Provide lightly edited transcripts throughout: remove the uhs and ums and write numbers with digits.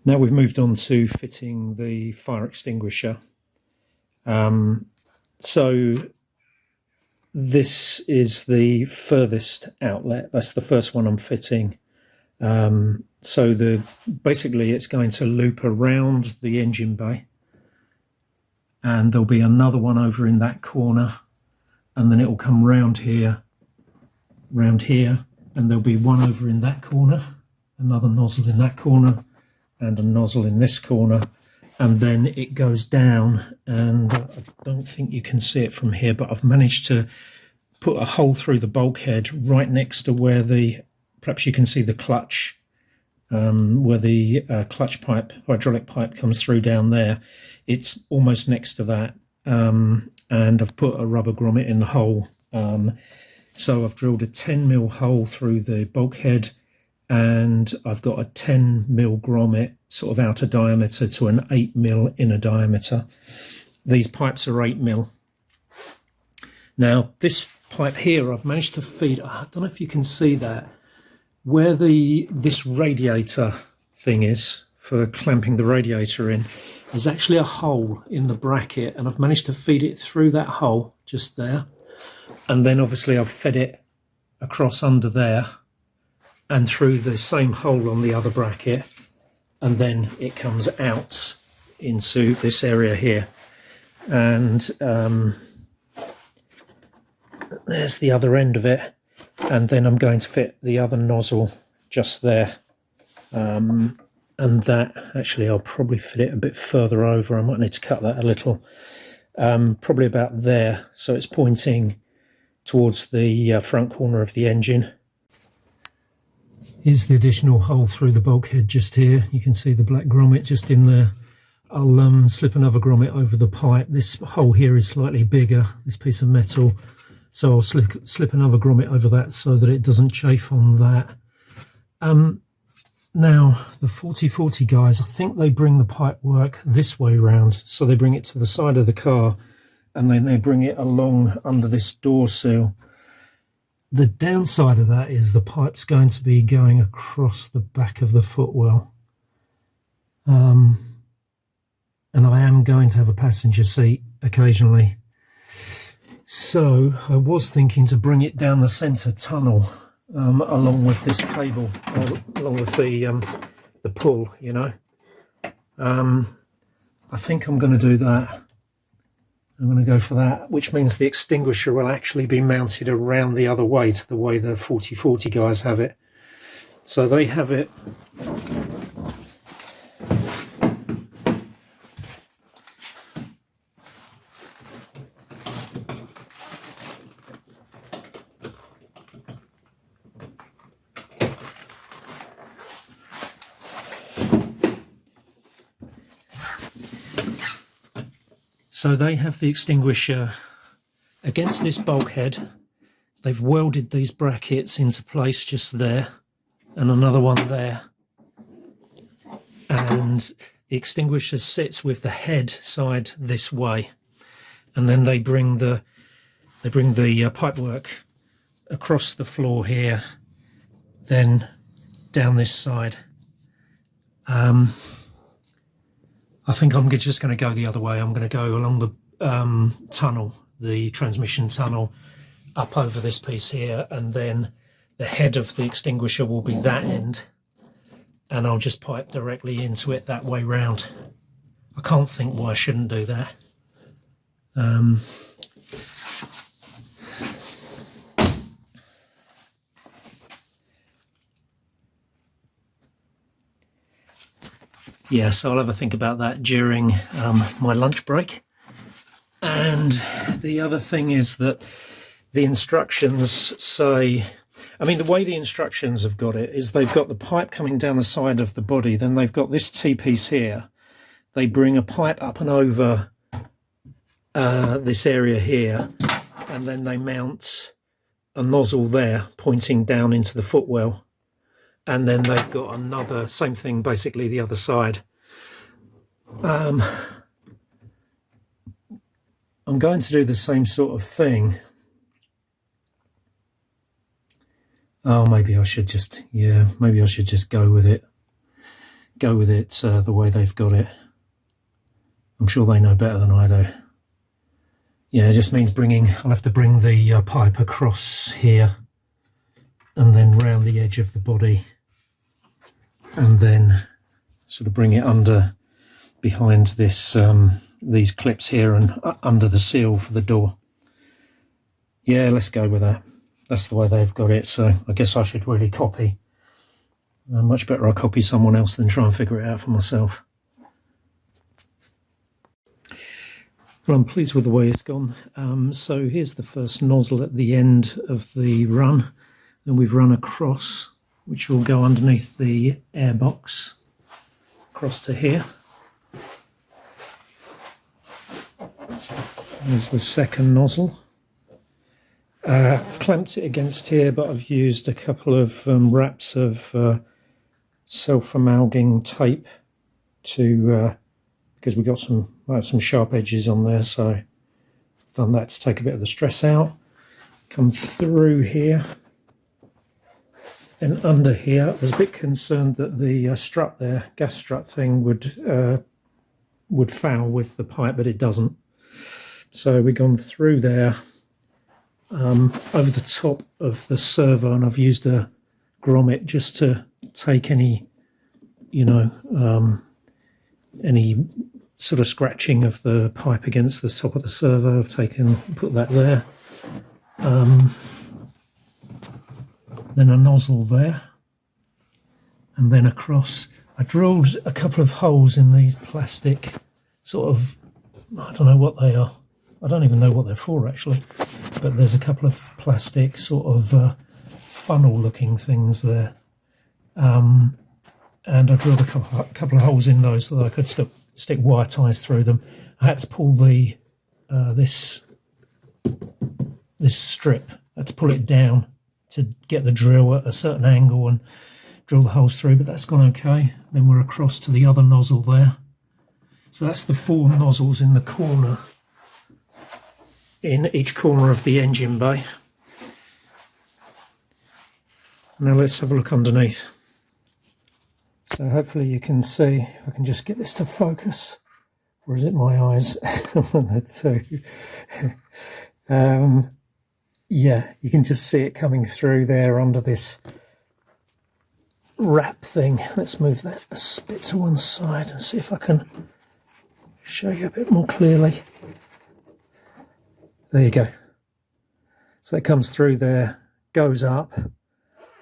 Now we've moved on to fitting the fire extinguisher. So this is the furthest outlet. That's the first one I'm fitting. So basically it's going to loop around the engine bay, and there'll be another one over in that corner, and then it will come round here, and there'll be one over in that corner, another nozzle in that corner, and a nozzle in this corner, and then it goes down, and I don't think you can see it from here, but I've managed to put a hole through the bulkhead right next to where perhaps you can see the clutch, where the clutch pipe, hydraulic pipe comes through down there. It's almost next to that, and I've put a rubber grommet in the hole. So I've drilled a 10mm hole through the bulkhead, and I've got a 10mm grommet sort of outer diameter to an 8mm inner diameter. These pipes are 8mm. Now this pipe here, I've managed to feed, I don't know if you can see that, where this radiator thing is for clamping the radiator in, there's actually a hole in the bracket, and I've managed to feed it through that hole just there, and then obviously I've fed it across under there and through the same hole on the other bracket, and then it comes out into this area here, and there's the other end of it, and then I'm going to fit the other nozzle just there, and that actually I'll probably fit it a bit further over. I might need to cut that a little, probably about there, so it's pointing towards the front corner of the engine. Here's the additional hole through the bulkhead just here. You can see the black grommet just in there. I'll slip another grommet over the pipe. This hole here is slightly bigger, this piece of metal, so I'll slip another grommet over that so that it doesn't chafe on that. Now the 4040 guys, I think they bring the pipework this way round, so they bring it to the side of the car and then they bring it along under this door sill. The downside of that is the pipe's going to be going across the back of the footwell, and I am going to have a passenger seat occasionally, so I was thinking to bring it down the centre tunnel, along with this cable, along with the pull, you know. I think I'm going to do that. I'm going to go for that, which means the extinguisher will actually be mounted around the other way to the way the 4040 guys have it. So they have it the extinguisher against this bulkhead. They've welded these brackets into place just there, and another one there, and the extinguisher sits with the head side this way, and then they bring the pipework across the floor here, then down this side. I think I'm just going to go the other way. I'm going to go along the tunnel, the transmission tunnel, up over this piece here, and then the head of the extinguisher will be that end, and I'll just pipe directly into it that way round. I can't think why I shouldn't do that. Yeah, so I'll have a think about that during my lunch break. And the other thing is that the instructions say, I mean, the way the instructions have got it is they've got the pipe coming down the side of the body, then they've got this T-piece here. They bring a pipe up and over this area here, and then they mount a nozzle there pointing down into the footwell. And then they've got another, same thing, basically the other side. I'm going to do the same sort of thing. Oh, maybe I should just go with it. go with it the way they've got it. I'm sure they know better than I do. Yeah, it just means I'll have to bring the pipe across here and then round the edge of the body and then sort of bring it under behind this these clips here and under the seal for the door. Yeah, let's go with that. That's the way they've got it, so I guess I should really copy. Much better I copy someone else than try and figure it out for myself. Well, I'm pleased with the way it's gone. So here's the first nozzle at the end of the run. Then we've run across, which will go underneath the air box, across to here. There's the second nozzle. I've clamped it against here, but I've used a couple of wraps of self-amalging tape to because we got some sharp edges on there, so I've done that to take a bit of the stress out. Come through here, then under here. I was a bit concerned that the strut there, gas strut thing, would foul with the pipe, but it doesn't. So we've gone through there, over the top of the servo, and I've used a grommet just to take any, any sort of scratching of the pipe against the top of the servo. I've put that there. Then a nozzle there, and then across. I drilled a couple of holes in these plastic sort of, I don't know what they are. I don't even know what they're for actually, but there's a couple of plastic sort of funnel looking things there. And I drilled a couple of holes in those so that I could stick wire ties through them. I had to pull the this strip. I had to pull it down to get the drill at a certain angle and drill the holes through, but that's gone okay. Then we're across to the other nozzle there. So that's the 4 nozzles in the corner, in each corner of the engine bay. Now let's have a look underneath. So hopefully you can see, if I can just get this to focus, or is it my eyes? One of the two. Yeah, you can just see it coming through there under this wrap thing. Let's move that a bit to one side and see if I can show you a bit more clearly. There you go. So it comes through there, goes up,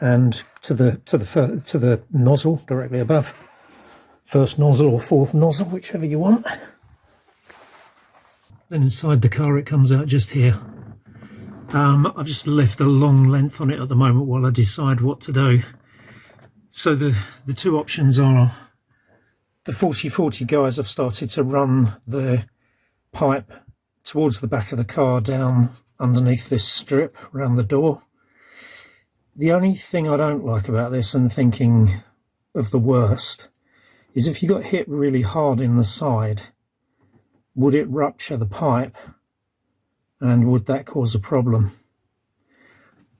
and to the nozzle directly above. First nozzle or 4th nozzle, whichever you want. Then inside the car it comes out just here. I've just left a long length on it at the moment while I decide what to do. So the 2 options are, the 40/40 guys have started to run the pipe towards the back of the car down underneath this strip around the door. The only thing I don't like about this, and thinking of the worst, is if you got hit really hard in the side, would it rupture the pipe? And would that cause a problem?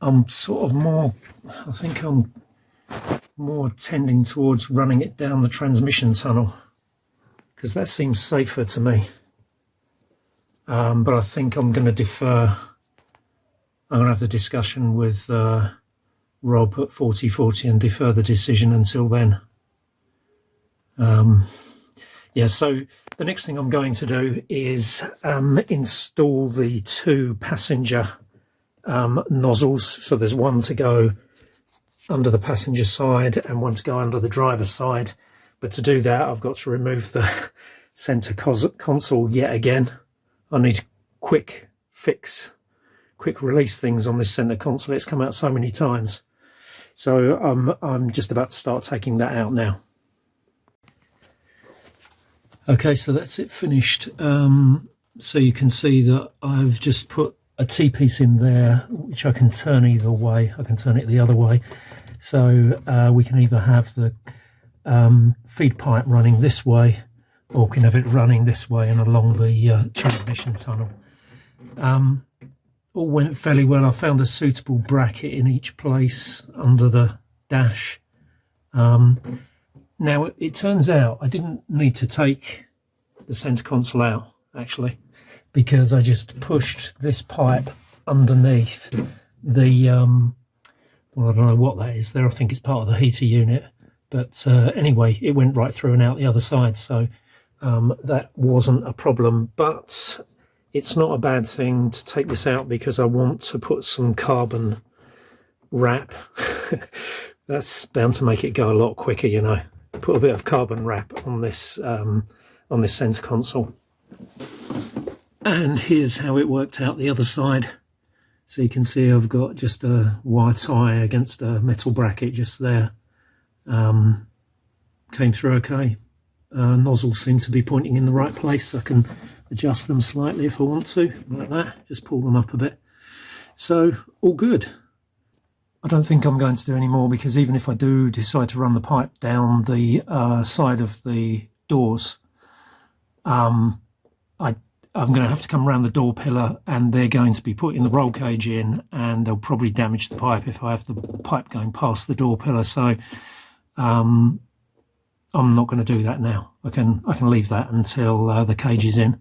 I'm sort of I think I'm more tending towards running it down the transmission tunnel, because that seems safer to me. But I think I'm going to defer. I'm going to have the discussion with Rob at 40/40 and defer the decision until then. Yeah, so the next thing I'm going to do is install the 2 passenger nozzles. So there's one to go under the passenger side and one to go under the driver's side. But to do that, I've got to remove the center console yet again. I need quick release things on this center console. It's come out so many times. So I'm just about to start taking that out now. Okay, so that's it finished. So you can see that I've just put a T-piece in there, which I can turn either way. I can turn it the other way. So we can either have the feed pipe running this way, or we can have it running this way and along the transmission tunnel. All went fairly well. I found a suitable bracket in each place under the dash. Now, it turns out I didn't need to take the centre console out, actually, because I just pushed this pipe underneath the, well, I don't know what that is there. I think it's part of the heater unit. But anyway, it went right through and out the other side, so that wasn't a problem. But it's not a bad thing to take this out because I want to put some carbon wrap. That's bound to make it go a lot quicker, you know. Put a bit of carbon wrap on this centre console. And here's how it worked out the other side. So you can see I've got just a wire tie against a metal bracket just there. Came through okay. Nozzles seem to be pointing in the right place. I can adjust them slightly if I want to, like that. Just pull them up a bit. So all good. I don't think I'm going to do any more, because even if I do decide to run the pipe down the side of the doors, I'm going to have to come around the door pillar, and they're going to be putting the roll cage in, and they'll probably damage the pipe if I have the pipe going past the door pillar. So I'm not going to do that now. I can leave that until the cage is in.